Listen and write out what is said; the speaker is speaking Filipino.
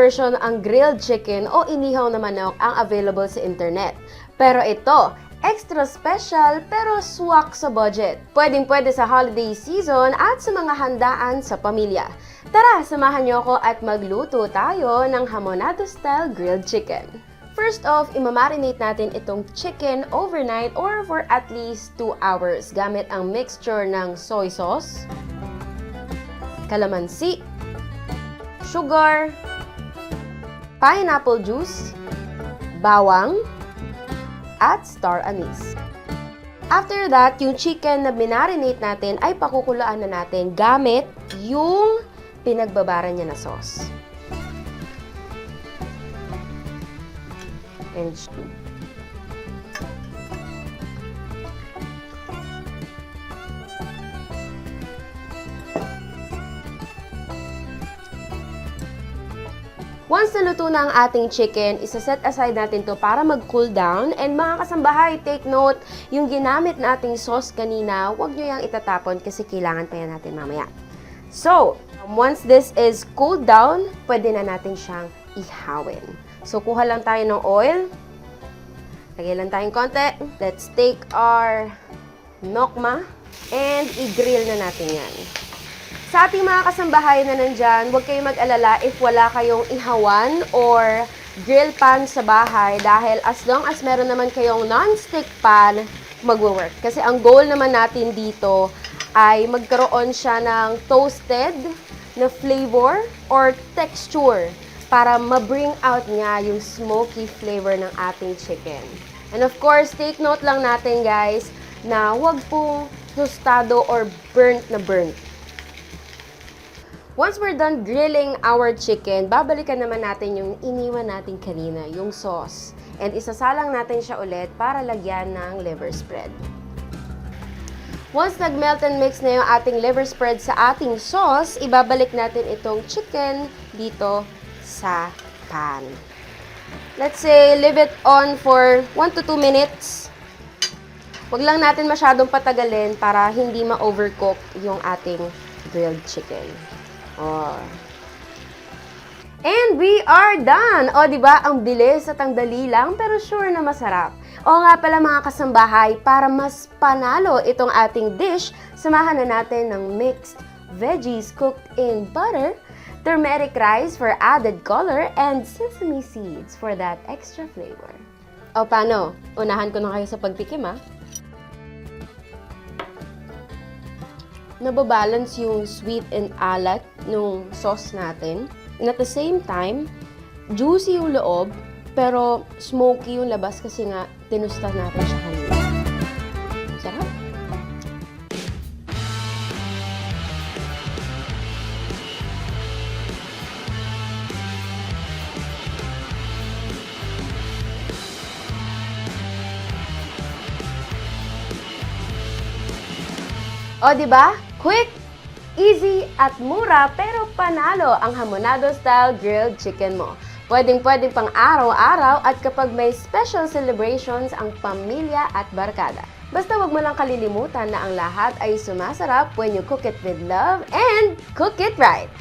version ang grilled chicken o inihaw na manok ang available sa internet. Pero ito, extra special pero swak sa budget. Pwedeng-pwede sa holiday season at sa mga handaan sa pamilya. Tara, samahan niyo ako at magluto tayo ng Hamonado-style grilled chicken. First off, imamarinate natin itong chicken overnight or for at least 2 hours gamit ang mixture ng soy sauce, kalamansi, sugar, pineapple juice, bawang, at star anise. After that, yung chicken na minarinate natin ay pakukuluan na natin gamit yung pinagbabara niya na sauce. And once naluto na ang ating chicken, isa-set aside natin to para mag-cool down. And mga kasambahay, take note, yung ginamit nating sauce kanina, huwag nyo yung itatapon kasi kailangan pa yan natin mamaya. So, once this is cooled down, pwede na natin siyang ihawin. So, kuha lang tayo ng oil. Lagay lang tayong konti. Let's take our nokma and i-grill na natin yan. Sa ating mga kasambahay na nandyan, huwag kayong mag-alala if wala kayong ihawan or grill pan sa bahay dahil as long as meron naman kayong non-stick pan, mag-work. Kasi ang goal naman natin dito ay magkaroon siya ng toasted na flavor or texture para ma-bring out niya yung smoky flavor ng ating chicken. And of course, take note lang natin guys na huwag pong tostado or burnt na burnt. Once we're done grilling our chicken, babalikan naman natin yung iniwan natin kanina, yung sauce. And isasalang natin siya ulit para lagyan ng liver spread. Once nag-melt and mix na yung ating liver spread sa ating sauce, ibabalik natin itong chicken dito sa pan. Let's say, leave it on for 1 to 2 minutes. Huwag lang natin masyadong patagalin para hindi ma-overcook yung ating grilled chicken. Oh. And we are done! O, diba? Ang bilis at ang dali lang, pero sure na masarap. O nga pala mga kasambahay, para mas panalo itong ating dish, samahan na natin ng mixed veggies cooked in butter, turmeric rice for added color, and sesame seeds for that extra flavor. O paano? Unahan ko na kayo sa pagtikim ha. Nababalance yung sweet and alat nung sauce natin. And at the same time, juicy yung loob, pero smoky yung labas kasi nga tinusta natin siya kanina. Sarap! O, diba? Quick, easy, at mura, pero panalo ang Hamonado-style grilled chicken mo. Pwedeng-pwedeng pang araw-araw at kapag may special celebrations ang pamilya at barkada. Basta wag mo lang kalilimutan na ang lahat ay sumasarap when you cook it with love and cook it right.